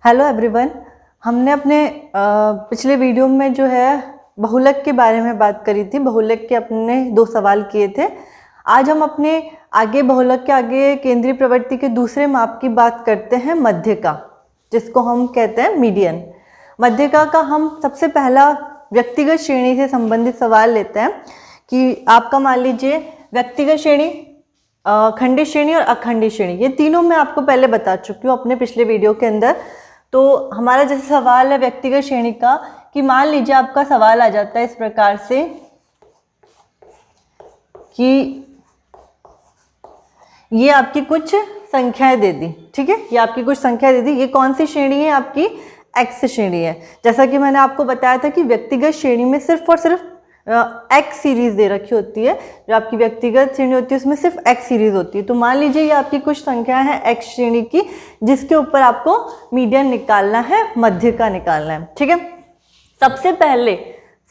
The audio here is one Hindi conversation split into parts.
Hello everyone. हमने अपने पिछले वीडियो में जो है बहुलक के बारे में बात करी थी। बहुलक के अपने 2 सवाल किए थे। आज हम अपने आगे बहुलक के आगे केंद्रीय प्रवृत्ति के दूसरे माप की बात करते हैं, मध्यका, जिसको हम कहते हैं मीडियन। मध्यका का हम सबसे पहला व्यक्तिगत श्रेणी से संबंधित सवाल लेते हैं कि आपका मान लीजिए व्यक्तिगत श्रेणी, खंडित श्रेणी और अखंडित श्रेणी, ये तीनों मैं आपको पहले बता चुकी हूँ अपने पिछले वीडियो के अंदर। तो हमारा जैसे सवाल है व्यक्तिगत श्रेणी का कि मान लीजिए आपका सवाल आ जाता है इस प्रकार से कि ये आपकी कुछ संख्याएं दे दी, ठीक है, ये आपकी कुछ संख्या दे दी। ये कौन सी श्रेणी है? आपकी एक्स श्रेणी है। जैसा कि मैंने आपको बताया था कि व्यक्तिगत श्रेणी में सिर्फ और सिर्फ एक्स सीरीज दे रखी होती है। जो आपकी व्यक्तिगत श्रेणी होती है उसमें सिर्फ एक्स सीरीज होती है। तो मान लीजिए ये आपकी कुछ संख्या है एक्स श्रेणी की, जिसके ऊपर आपको मीडियन निकालना है, मध्यका निकालना है, ठीक है।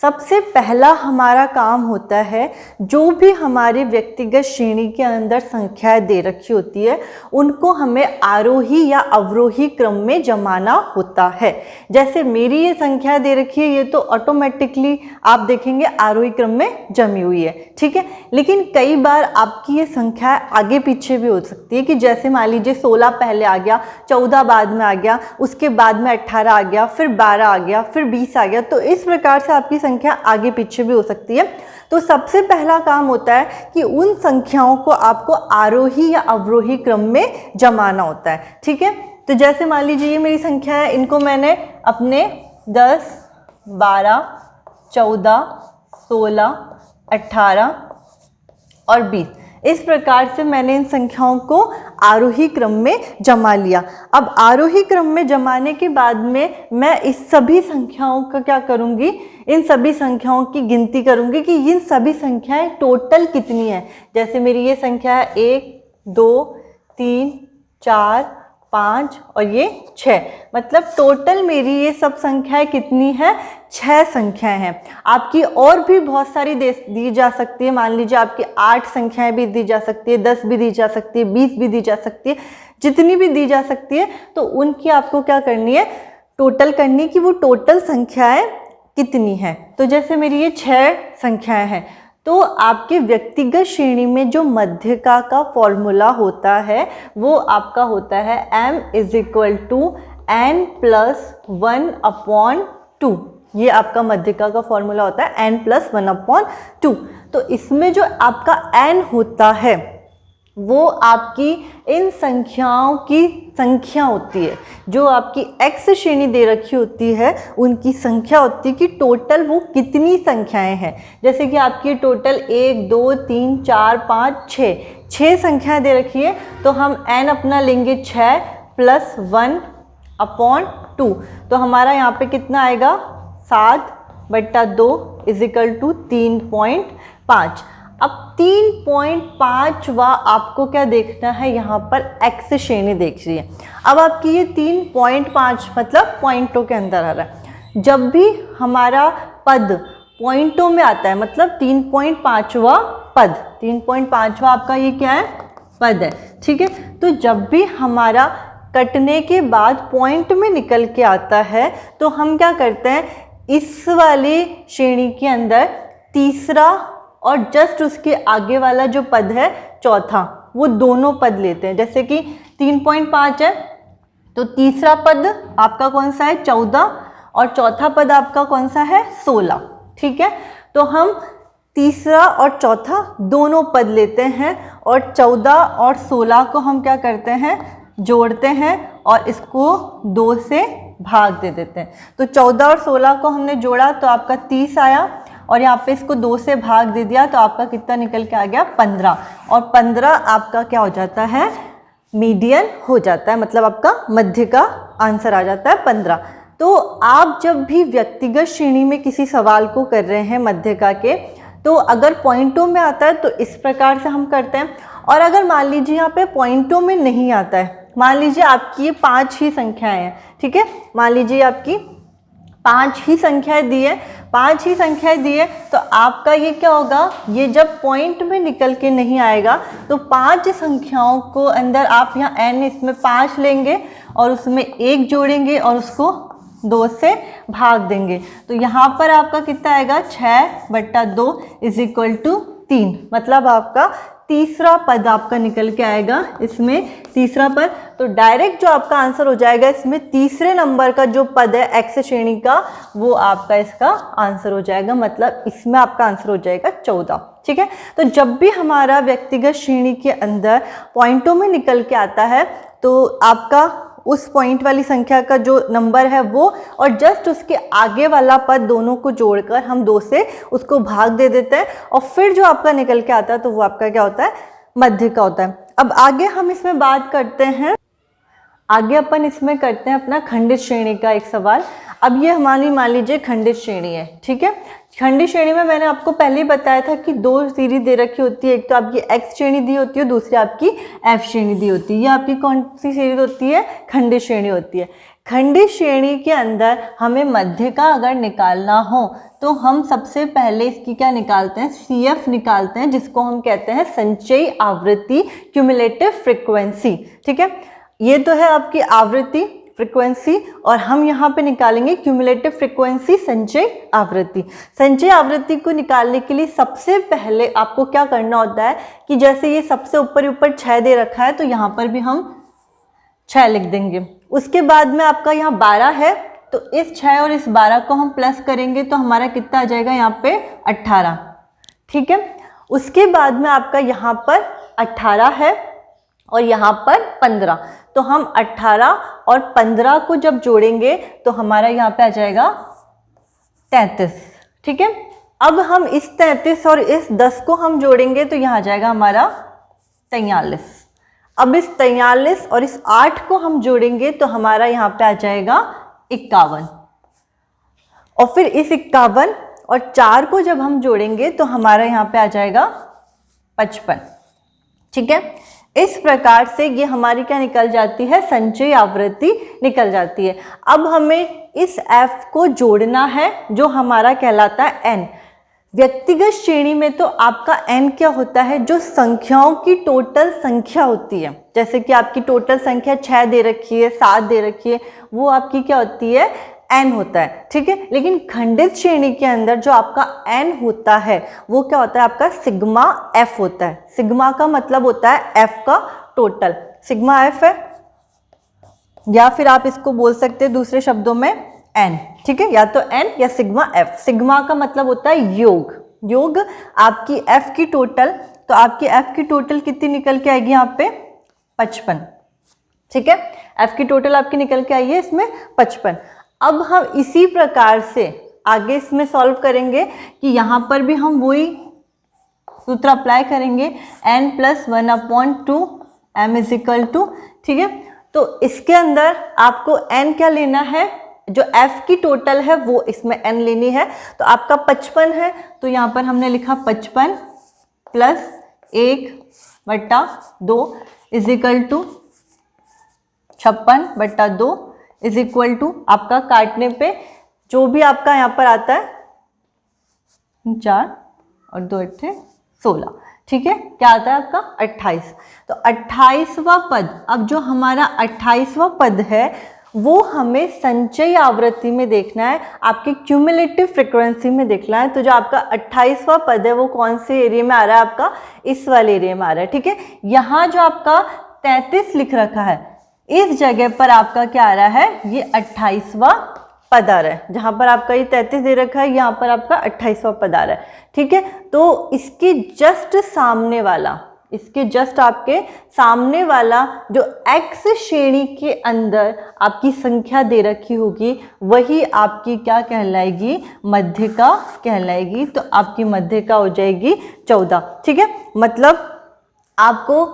सबसे पहला हमारा काम होता है जो भी हमारे व्यक्तिगत श्रेणी के अंदर संख्याएं दे रखी होती है उनको हमें आरोही या अवरोही क्रम में जमाना होता है। जैसे मेरी ये संख्या दे रखी है, ये तो ऑटोमेटिकली आप देखेंगे आरोही क्रम में जमी हुई है, ठीक है। लेकिन कई बार आपकी ये संख्या आगे पीछे भी हो सकती है कि जैसे मान लीजिए 16 पहले आ गया, 14 बाद में आ गया, उसके बाद में 18 आ गया, फिर 12 आ गया, फिर 20 आ गया। तो इस प्रकार से आपकी संख्या आगे पीछे भी हो सकती है। तो सबसे पहला काम होता है कि उन संख्याओं को आपको आरोही या अवरोही क्रम में जमाना होता है, ठीक है। तो जैसे मान लीजिए ये मेरी संख्या है, इनको मैंने अपने 10, 12, 14, 16, 18 और 20 इस प्रकार से मैंने इन संख्याओं को आरोही क्रम में जमा लिया। अब आरोही क्रम में जमाने के बाद में मैं इस सभी संख्याओं का क्या करूंगी, इन सभी संख्याओं की गिनती करूंगी कि इन सभी संख्याएं टोटल कितनी है। जैसे मेरी ये संख्या है 1, 2, 3, 4, 5 और ये 6, मतलब टोटल मेरी ये सब संख्याएं कितनी है? 6 संख्याएं हैं। आपकी और भी बहुत सारी दी जा सकती है। मान लीजिए आपकी 8 संख्याएं भी दी जा सकती है, 10 भी दी जा सकती है, 20 भी दी जा सकती है, जितनी भी दी जा सकती है। तो उनकी आपको क्या करनी है? टोटल करनी कि वो टोटल संख्याएं कितनी है। तो जैसे मेरी ये 6 संख्याएं हैं, तो आपके व्यक्तिगत श्रेणी में जो मध्यका का फॉर्मूला होता है वो आपका होता है m = n+1/2। ये आपका मध्यका का फॉर्मूला होता है n+1/2। तो इसमें जो आपका n होता है वो आपकी इन संख्याओं की संख्या होती है। जो आपकी x श्रेणी दे रखी होती है उनकी संख्या होती है कि टोटल वो कितनी संख्याएं हैं। जैसे कि आपकी टोटल 1, 2, 3, 4, 5, 6 संख्याएं दे रखी है, तो हम n अपना लेंगे 6 + 1/2। तो हमारा यहाँ पे कितना आएगा? 7/2 = 3.5। अब 3.5वां आपको क्या देखना है? यहाँ पर x श्रेणी देख रही है। अब आपकी ये 3.5 मतलब पॉइंटों के अंदर आ रहा है। जब भी हमारा पद पॉइंटों में आता है, मतलब 3.5वां पद, 3.5वां आपका ये क्या है? पद है, ठीक है। तो जब भी हमारा कटने के बाद पॉइंट में निकल के आता है तो हम क्या करते हैं, इस वाली श्रेणी के अंदर तीसरा और जस्ट उसके आगे वाला जो पद है चौथा, वो दोनों पद लेते हैं। जैसे कि 3.5 है तो तीसरा पद आपका कौन सा है? 14, और चौथा पद आपका कौन सा है? 16, ठीक है। तो हम तीसरा और चौथा दोनों पद लेते हैं और 14 और 16 को हम क्या करते हैं? जोड़ते हैं और इसको 2 से भाग दे देते हैं। तो 14 और 16 को हमने जोड़ा तो आपका 30 आया, और यहाँ पे इसको 2 से भाग दे दिया तो आपका कितना निकल के आ गया? 15। और 15 आपका क्या हो जाता है? मीडियन हो जाता है, मतलब आपका मध्य का आंसर आ जाता है 15। तो आप जब भी व्यक्तिगत श्रेणी में किसी सवाल को कर रहे हैं मध्यका के, तो अगर पॉइंटों में आता है तो इस प्रकार से हम करते हैं। और अगर मान लीजिए यहाँ पे पॉइंटों में नहीं आता है, मान लीजिए आपकी ये 5 ही संख्याएं हैं, ठीक है, मान लीजिए आपकी 5 ही संख्याएं दी है, 5 ही संख्याएं दी है, तो आपका ये क्या होगा? ये जब पॉइंट में निकल के नहीं आएगा तो 5 संख्याओं को अंदर आप यहाँ n इसमें 5 लेंगे और उसमें 1 जोड़ेंगे और उसको 2 से भाग देंगे। तो यहाँ पर आपका कितना आएगा 6/2 = 3, मतलब आपका तीसरा पद आपका निकल के आएगा इसमें, तीसरा पद। तो डायरेक्ट जो आपका आंसर हो जाएगा इसमें तीसरे नंबर का जो पद है x श्रेणी का, वो आपका इसका आंसर हो जाएगा, मतलब इसमें आपका आंसर हो जाएगा 14। ठीक है, तो जब भी हमारा व्यक्तिगत श्रेणी के अंदर पॉइंटों में निकल के आता है तो आपका उस पॉइंट वाली संख्या का जो नंबर है वो और जस्ट उसके आगे वाला पद दोनों को जोड़कर हम 2 से उसको भाग दे देते हैं और फिर जो आपका निकल के आता है तो वो आपका क्या होता है, मध्य का होता है। अब आगे हम इसमें बात करते हैं, आगे अपन इसमें करते हैं अपना खंडित श्रेणी का एक सवाल। अब ये हमारी मान लीजिए खंडित श्रेणी है। ठीक है, खंडित श्रेणी में मैंने आपको पहले ही बताया था कि 2 सीरीज दे रखी होती है, एक तो आपकी x श्रेणी दी होती है, दूसरी आपकी f श्रेणी दी होती है। ये आपकी कौन सी सीरीज होती है, खंडित श्रेणी होती है। खंडित श्रेणी के अंदर हमें मध्य का अगर निकालना हो तो हम सबसे पहले इसकी क्या निकालते हैं, CF निकालते हैं, जिसको हम कहते हैं संचयी आवृत्ति, क्यूमुलेटिव फ्रीक्वेंसी। ठीक है, ये तो है आपकी आवृत्ति फ्रीक्वेंसी और हम यहाँ पे निकालेंगे क्यूमुलेटिव फ्रीक्वेंसी, संचयी आवृत्ति। संचयी आवृत्ति को निकालने के लिए सबसे पहले आपको क्या करना होता है कि जैसे ये सबसे ऊपर 6 दे रखा है तो यहाँ पर भी हम 6 लिख देंगे। उसके बाद में आपका यहाँ 12 है तो इस 6 और इस 12 को हम प्लस करेंगे तो हमारा कितना आ जाएगा यहाँ पे 18। ठीक है, उसके बाद में आपका यहाँ पर 18 है और यहाँ पर 15, तो हम 18 और 15 को जब जोड़ेंगे तो हमारा यहाँ पे आ जाएगा 33। ठीक है, अब हम इस 33 और इस 10 को हम जोड़ेंगे तो यहाँ आ जाएगा हमारा 43। अब इस 43 और इस 8 को हम जोड़ेंगे तो हमारा यहाँ पे आ जाएगा 51 और फिर इस 51 और 4 को जब हम जोड़ेंगे तो हमारा यहाँ पे आ जाएगा 55। ठीक है, इस प्रकार से ये हमारी क्या निकल जाती है, संचयी आवृत्ति निकल जाती है। अब हमें इस f को जोड़ना है जो हमारा कहलाता है n। व्यक्तिगत श्रेणी में तो आपका n क्या होता है, जो संख्याओं की टोटल संख्या होती है। जैसे कि आपकी टोटल संख्या 6 दे रखी है, 7 दे रखी है, वो आपकी क्या होती है, n होता है। ठीक है, लेकिन खंडित श्रेणी के अंदर जो आपका n होता है वो क्या होता है, आपका सिग्मा f होता है। सिग्मा का मतलब होता है f का टोटल, सिग्मा f है, या फिर आप इसको बोल सकते हैं दूसरे शब्दों में n। ठीक है, या तो n या सिग्मा f। सिग्मा का मतलब होता है योग, योग आपकी f की टोटल, तो आपकी f की टोटल कितनी निकल के आएगी यहाँ पे 55। ठीक है, f की टोटल आपकी निकल के आई है इसमें 55। अब हम इसी प्रकार से आगे इसमें सॉल्व करेंगे कि यहाँ पर भी हम वही सूत्र अप्लाई करेंगे, n + 1/2 m = ठीक है, तो इसके अंदर आपको n क्या लेना है, जो f की टोटल है वो इसमें n लेनी है। तो आपका 55 है तो यहाँ पर हमने लिखा 55 + 1/2 = 56/2 = आपका काटने पे जो भी आपका यहाँ पर आता है 4 और 2 × 16। ठीक है, क्या आता है आपका 28। तो 28वां पद, अब जो हमारा 28वां पद है वो हमें संचयी आवृत्ति में देखना है, आपकी क्यूमुलेटिव फ्रीक्वेंसी में देखना है। तो जो आपका 28वां पद है वो कौन से एरिया में आ रहा है, आपका इस वाले एरिया में आ रहा है। ठीक है, यहाँ जो आपका 33 लिख रखा है इस जगह पर आपका क्या आ रहा है, ये 28वां पद आ रहा है। जहाँ पर आपका ये 33 दे रखा है यहाँ पर आपका 28वां पद आ रहा है। ठीक है, तो इसके जस्ट सामने वाला, इसके जस्ट आपके सामने वाला जो x श्रेणी के अंदर आपकी संख्या दे रखी होगी वही आपकी क्या कहलाएगी, मध्यिका कहलाएगी। तो आपकी मध्यिका हो जाएगी 14। ठीक है, मतलब आपको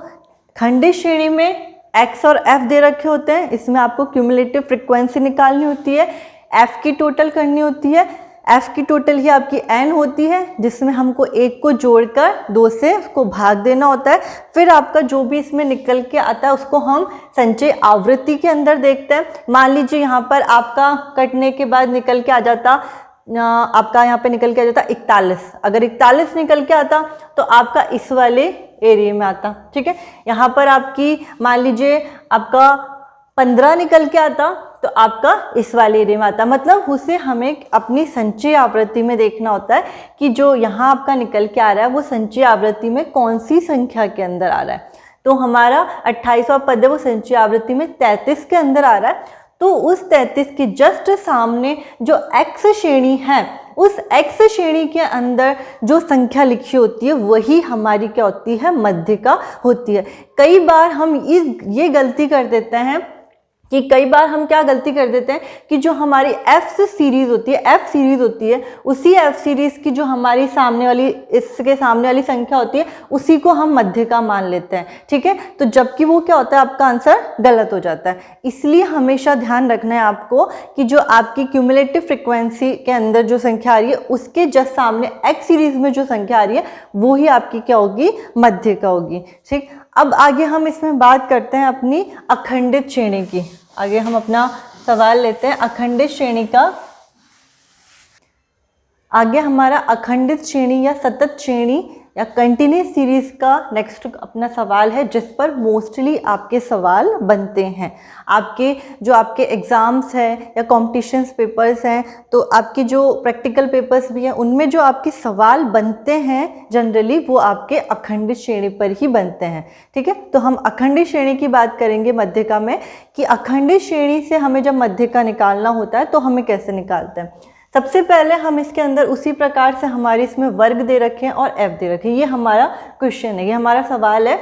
खंडित श्रेणी में x और f दे रखे होते हैं, इसमें आपको क्यूमुलेटिव फ्रीक्वेंसी निकालनी होती है, f की टोटल करनी होती है। f की टोटल ही आपकी n होती है, जिसमें हमको 1 को जोड़कर 2 से उसको भाग देना होता है। फिर आपका जो भी इसमें निकल के आता है उसको हम संचयी आवृत्ति के अंदर देखते हैं। मान लीजिए यहाँ पर आपका कटने के बाद निकल के आ जाता, आपका यहाँ पे निकल के आ जाता 41। अगर 41 निकल के आता तो आपका इस वाले एरिया में आता। ठीक है, यहाँ पर आपकी मान लीजिए आपका 15 निकल के आता तो आपका इस वाले एरिया में आता। मतलब उसे हमें अपनी संचयी आवृत्ति में देखना होता है कि जो यहाँ आपका निकल के आ रहा है वो संचयी आवृत्ति में कौन सी संख्या के अंदर आ रहा है। तो हमारा 28वां पद है वो संचयी आवृत्ति में 33 के अंदर आ रहा है। तो उस 33 के जस्ट सामने जो x श्रेणी है, उस x श्रेणी के अंदर जो संख्या लिखी होती है वही हमारी क्या होती है, मध्यिका होती है। कई बार हम ये गलती कर देते हैं कि कई बार हम क्या गलती कर देते हैं कि जो हमारी F सीरीज़ होती है उसी F सीरीज़ की जो हमारी सामने वाली, इसके सामने वाली संख्या होती है उसी को हम मध्यिका मान लेते हैं, ठीक है। तो जबकि वो क्या होता है, आपका आंसर गलत हो जाता है। इसलिए हमेशा ध्यान रखना है आपको कि जो आपकी क्यूमुलेटिव फ्रिक्वेंसी के अंदर जो संख्या आ रही है उसके जस्ट सामने X सीरीज़ में जो संख्या आ रही है वो ही आपकी क्या होगी, मध्यिका होगी, ठीक। अब आगे हम इसमें बात करते हैं अपनी अखंडित श्रेणी की। आगे हम अपना सवाल लेते हैं अखंडित श्रेणी का। आगे हमारा अखंडित श्रेणी या सतत श्रेणी या कंटिन्यूस सीरीज का नेक्स्ट अपना सवाल है, जिस पर मोस्टली आपके सवाल बनते हैं। आपके एग्ज़ाम्स हैं या कॉम्पिटिशन्स पेपर्स हैं, तो आपके जो प्रैक्टिकल पेपर्स भी हैं उनमें जो आपके सवाल बनते हैं जनरली वो आपके अखंडित श्रेणी पर ही बनते हैं, ठीक है। तो हम अखंडित श्रेणी की बात करेंगे मध्यिका में कि अखंडित श्रेणी से हमें जब मध्यिका निकालना होता है तो हमें कैसे निकालते हैं। सबसे पहले हम इसके अंदर उसी प्रकार से हमारे इसमें वर्ग दे रखे हैं और f दे रखे हैं। ये हमारा क्वेश्चन है, ये हमारा सवाल है,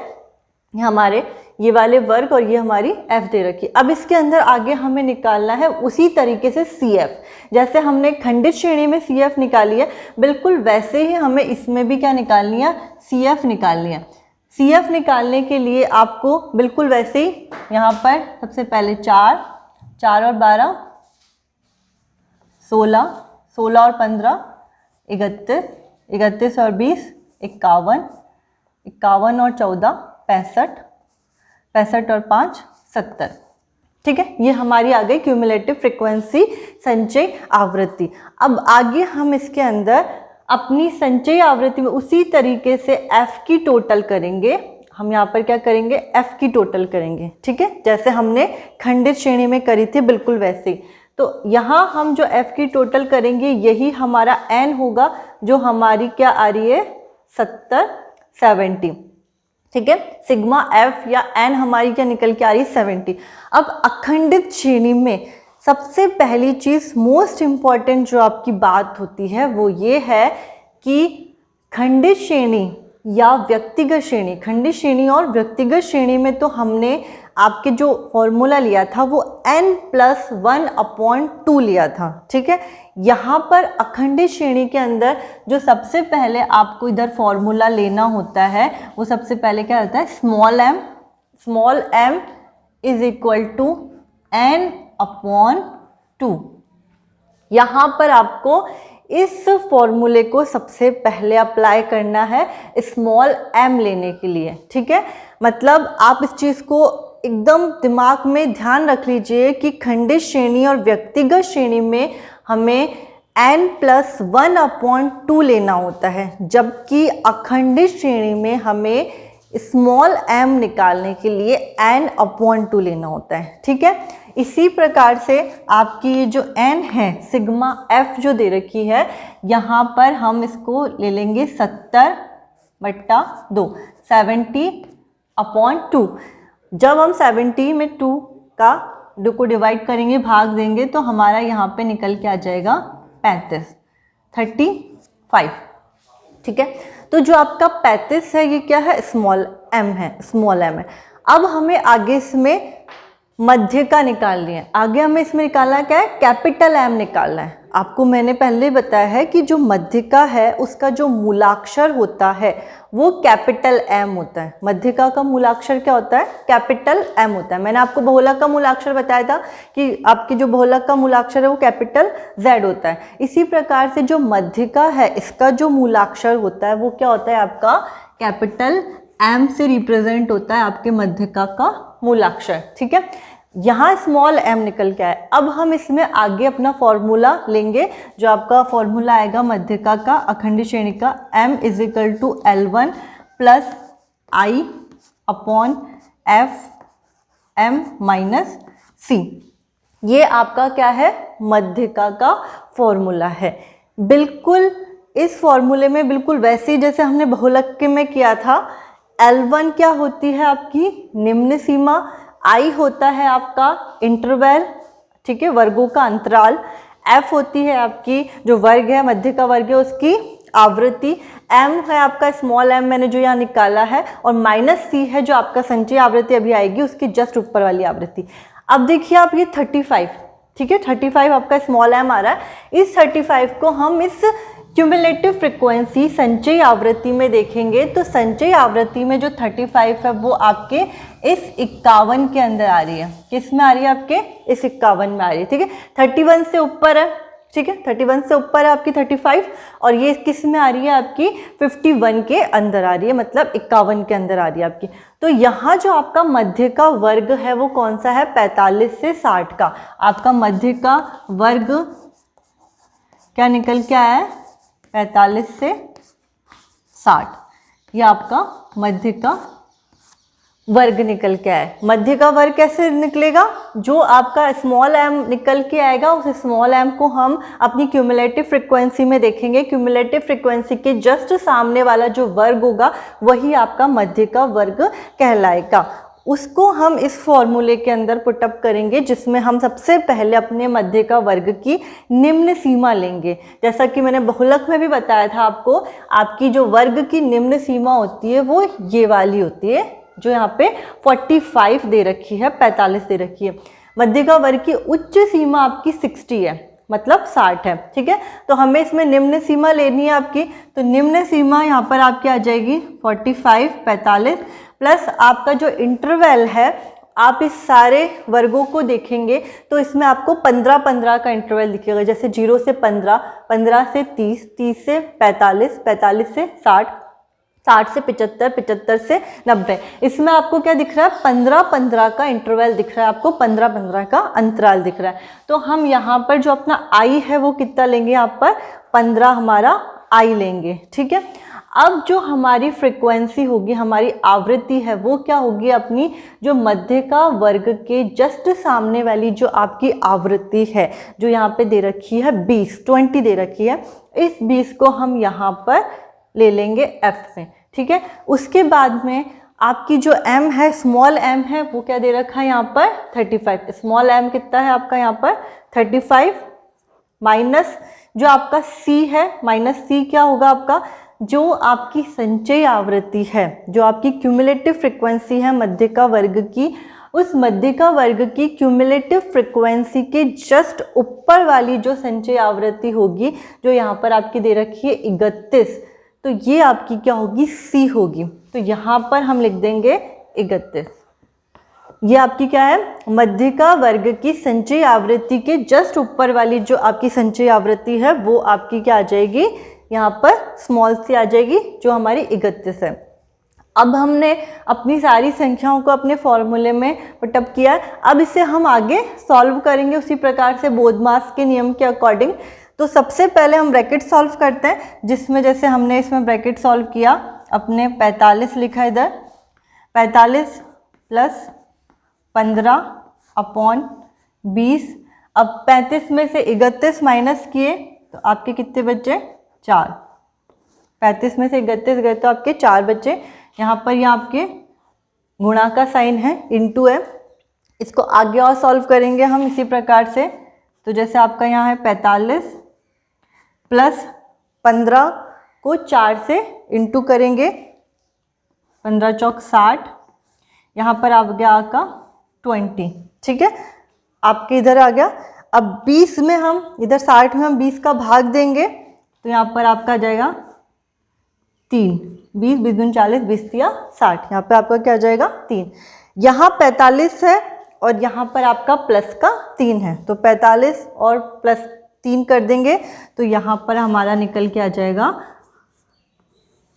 हमारे ये वाले वर्ग और ये हमारी f दे रखी। अब इसके अंदर आगे हमें निकालना है उसी तरीके से CF। जैसे हमने खंडित श्रेणी में CF निकाली है, बिल्कुल वैसे ही हमें इसमें भी क्या निकालनी है, CF निकालनी है। CF निकालने के लिए आपको बिल्कुल वैसे ही यहाँ पर सबसे पहले 4 और 12 16 और 15 31 और 20 51 और 14 65 और 5 70, ठीक है। ये हमारी आ गई क्यूमुलेटिव फ्रिक्वेंसी संचयी आवृत्ति। अब आगे हम इसके अंदर अपनी संचयी आवृत्ति में उसी तरीके से f की टोटल करेंगे। हम यहाँ पर क्या करेंगे, f की टोटल करेंगे, ठीक है, जैसे हमने खंडित श्रेणी में करी थी बिल्कुल वैसे ही। तो यहाँ हम जो f की टोटल करेंगे यही हमारा n होगा, जो हमारी क्या आ रही है 70, ठीक है। सिग्मा f या n हमारी क्या निकल के आ रही है 70। अब अखंडित श्रेणी में सबसे पहली चीज़ मोस्ट इम्पॉर्टेंट जो आपकी बात होती है वो ये है कि खंडित श्रेणी या व्यक्तिगत श्रेणी, खंडित श्रेणी और व्यक्तिगत श्रेणी में तो हमने आपके जो फॉर्मूला लिया था वो n+1/2 लिया था, ठीक है। यहाँ पर अखंडित श्रेणी के अंदर जो सबसे पहले आपको इधर फॉर्मूला लेना होता है वो सबसे पहले क्या होता है, small m is equal to n/2। यहाँ पर आपको इस फॉर्मूले को सबसे पहले अप्लाई करना है स्मॉल m लेने के लिए, ठीक है। मतलब आप इस चीज़ को एकदम दिमाग में ध्यान रख लीजिए कि खंडित श्रेणी और व्यक्तिगत श्रेणी में हमें n+1/2 लेना होता है, जबकि अखंडित श्रेणी में हमें स्मॉल m निकालने के लिए n/2 लेना होता है, ठीक है। इसी प्रकार से आपकी ये जो n है सिग्मा f जो दे रखी है, यहाँ पर हम इसको ले लेंगे 70/2, 70/2। जब हम 70 में 2 को डिवाइड करेंगे, भाग देंगे, तो हमारा यहाँ पे निकल के आ जाएगा 35, ठीक है। तो जो आपका 35 है ये क्या है, स्मॉल m है। अब हमें आगे इसमें मध्यिका निकालनी है। आगे हमें इसमें निकालना क्या है, कैपिटल M निकालना है। आपको मैंने पहले बताया है कि जो मध्यिका है उसका जो मूलाक्षर होता है वो कैपिटल M होता है। मध्यिका का मूलाक्षर क्या होता है, कैपिटल M होता है। मैंने आपको बहुलक का मूलाक्षर बताया था कि आपकी जो बहुलक का मूलाक्षर है वो कैपिटल Z होता है। इसी प्रकार से जो मध्यिका है इसका जो मूलाक्षर होता है वो क्या होता है, आपका कैपिटल M से रिप्रेजेंट होता है आपके मध्यिका का मूलाक्षर, ठीक है। यहाँ स्मॉल m निकल के आए। अब हम इसमें आगे अपना फॉर्मूला लेंगे, जो आपका फॉर्मूला आएगा मध्यिका का, अखंडित श्रेणी का, m is equal to L1 + I/f m - C. ये आपका क्या है, मध्यिका का फॉर्मूला है। बिल्कुल इस फॉर्मूले में बिल्कुल वैसे ही जैसे हमने बहुलक में किया था। L1 क्या होती है आपकी निम्न सीमा, I होता है आपका इंटरवल, ठीक है, वर्गों का अंतराल, F होती है आपकी जो वर्ग है, मध्य का वर्ग है, उसकी आवृत्ति, M है आपका स्मॉल m मैंने जो यहाँ निकाला है, और -C है जो आपका संचयी आवृत्ति अभी आएगी उसकी जस्ट ऊपर वाली आवृत्ति। अब देखिए आप ये 35, ठीक है, 35 आपका स्मॉल m आ रहा है। इस 35 को हम इस क्यूमुलेटिव फ्रिक्वेंसी संचयी आवृत्ति में देखेंगे तो संचयी आवृत्ति में जो 35 है वो आपके इस 51 के अंदर आ रही है। किस में आ रही है, आपके इस 51 में आ रही है, ठीक है। 31 से ऊपर है, ठीक है, 31 से ऊपर है आपकी 35, और ये किस में आ रही है, आपकी 51 के अंदर आ रही है, मतलब 51 के अंदर आ रही है आपकी। तो यहाँ जो आपका मध्य का वर्ग है वो कौन सा है, 45 से 60 का। आपका मध्य का वर्ग क्या निकल के आया है, 45 से 60। ये आपका मध्य का वर्ग निकल के आए। मध्य का वर्ग कैसे निकलेगा, जो आपका स्मॉल m निकल के आएगा उस स्मॉल m को हम अपनी क्यूमुलेटिव फ्रिक्वेंसी में देखेंगे। क्यूमुलेटिव फ्रिक्वेंसी के जस्ट सामने वाला जो वर्ग होगा वही आपका मध्य का वर्ग कहलाएगा। उसको हम इस फॉर्मूले के अंदर पुटअप करेंगे, जिसमें हम सबसे पहले अपने मध्य का वर्ग की निम्न सीमा लेंगे। जैसा कि मैंने बहुलक में भी बताया था आपको, आपकी जो वर्ग की निम्न सीमा होती है वो ये वाली होती है, जो यहाँ पे 45 दे रखी है, 45 दे रखी है। मध्य का वर्ग की उच्च सीमा आपकी 60 है, मतलब 60 है, ठीक है। तो हमें इसमें निम्न सीमा लेनी है आपकी, तो निम्न सीमा यहाँ पर आपकी आ जाएगी 45, 45 प्लस आपका जो इंटरवल है, आप इस सारे वर्गों को देखेंगे तो इसमें आपको 15-15 का इंटरवल दिखेगा। जैसे 0 से 15, 15 से 30, 30 से 45, 45 से 60, 60 से 75, 75 से 90। इसमें आपको क्या दिख रहा है, 15-15 का इंटरवल दिख रहा है, आपको 15-15 का अंतराल दिख रहा है। तो हम यहाँ पर जो अपना I है वो कितना लेंगे, यहाँ पर 15 हमारा I लेंगे, ठीक है। अब जो हमारी फ्रिक्वेंसी होगी, हमारी आवृत्ति है, वो क्या होगी, अपनी जो मध्य का वर्ग के जस्ट सामने वाली जो आपकी आवृत्ति है, जो यहाँ पे दे रखी है 20 दे रखी है, इस 20 को हम यहाँ पर ले लेंगे F में, ठीक है। उसके बाद में आपकी जो m है, स्मॉल m है, वो क्या दे रखा है यहाँ पर 35। स्मॉल m कितना है आपका यहाँ पर 35, माइनस जो आपका c है, माइनस c क्या होगा आपका, जो आपकी संचयी आवृत्ति है, जो आपकी क्यूमुलेटिव फ्रिक्वेंसी है मध्य का वर्ग की, उस मध्य का वर्ग की क्यूमुलेटिव फ्रिक्वेंसी के जस्ट ऊपर वाली जो संचयी आवृत्ति होगी, जो यहाँ पर आपकी दे रखी है 31, तो ये आपकी क्या होगी, सी होगी। तो यहाँ पर हम लिख देंगे 31। ये आपकी क्या है, मध्य का वर्ग की संचयी आवृत्ति के जस्ट ऊपर वाली जो आपकी संचयी आवृत्ति है वो आपकी क्या आ जाएगी, यहाँ पर स्मॉल सी आ जाएगी, जो हमारी 31 है। अब हमने अपनी सारी संख्याओं को अपने फॉर्मूले में पुटअप किया। अब इसे हम आगे सॉल्व करेंगे उसी प्रकार से बोधमास के नियम के अकॉर्डिंग। तो सबसे पहले हम ब्रैकेट सॉल्व करते हैं, जिसमें जैसे हमने इसमें ब्रैकेट सॉल्व किया, अपने 45 लिखा इधर, 45 प्लस 15/20। अब 35 में से 31 माइनस किए तो आपके कितने बचे, 4। 35 में से 31 गए तो आपके 4 बचे। यहाँ पर यह आपके गुणा का साइन है, इनटू है। इसको आगे और सॉल्व करेंगे हम इसी प्रकार से। तो जैसे आपका यहाँ है 45 प्लस 15 को 4 से इंटू करेंगे, 15 चौक 60, यहाँ पर आ गया आपका 20, ठीक है, आपके इधर आ गया। अब 20 में हम इधर 60 में हम 20 का भाग देंगे तो यहाँ पर आपका आ जाएगा 3, 20 20 दूनी 40, 20 दिया 60, यहाँ पर आपका क्या आ जाएगा 3। यहाँ 45 है और यहाँ पर आपका प्लस का 3 है, तो 45 और प्लस 3 कर देंगे तो यहाँ पर हमारा निकल के आ जाएगा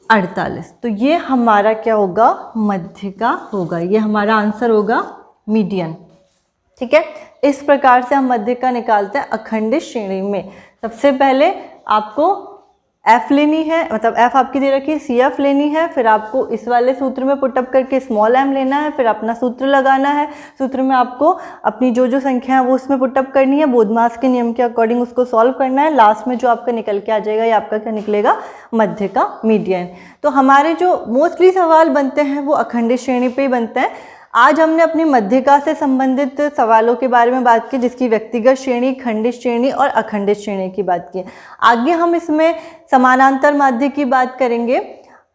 48। तो ये हमारा क्या होगा, मध्य का होगा, ये हमारा आंसर होगा मीडियन, ठीक है। इस प्रकार से हम मध्य का निकालते हैं अखंडित श्रेणी में। सबसे पहले आपको एफ लेनी है, मतलब एफ आपकी दे रखी है, सी एफ लेनी है, फिर आपको इस वाले सूत्र में पुटअप करके स्मॉल एम लेना है, फिर अपना सूत्र लगाना है। सूत्र में आपको अपनी जो जो संख्या है वो उसमें पुटअप करनी है, बोधमास के नियम के अकॉर्डिंग उसको सॉल्व करना है। लास्ट में जो आपका निकल के आ जाएगा ये आपका क्या निकलेगा, मध्य का मीडियन। तो हमारे जो मोस्टली सवाल बनते हैं वो अखंडित श्रेणी पे ही बनते हैं। आज हमने अपनी मध्यिका से संबंधित सवालों के बारे में बात की, जिसकी व्यक्तिगत श्रेणी, खंडित श्रेणी और अखंडित श्रेणी की बात की। आगे हम इसमें समानांतर माध्य की बात करेंगे।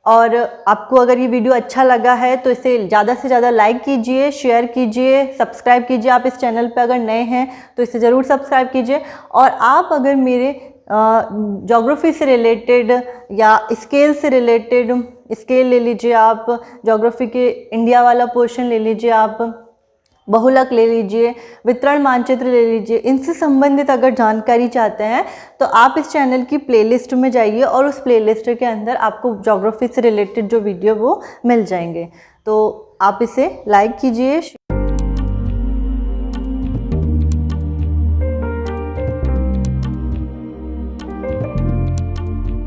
और आपको अगर ये वीडियो अच्छा लगा है तो इसे ज़्यादा से ज़्यादा लाइक कीजिए, शेयर कीजिए, सब्सक्राइब कीजिए। आप इस चैनल पर अगर नए हैं तो इसे ज़रूर सब्सक्राइब कीजिए। और आप अगर मेरे ज्योग्राफी से रिलेटेड या स्केल से रिलेटेड, स्केल ले लीजिए आप, ज्योग्राफी के इंडिया वाला पोर्शन ले लीजिए आप, बहुलक ले लीजिए, वितरण मानचित्र ले लीजिए, इनसे संबंधित अगर जानकारी चाहते हैं तो आप इस चैनल की प्लेलिस्ट में जाइए और उस प्लेलिस्ट के अंदर आपको ज्योग्राफी से रिलेटेड जो वीडियो वो मिल जाएंगे। तो आप इसे लाइक कीजिए,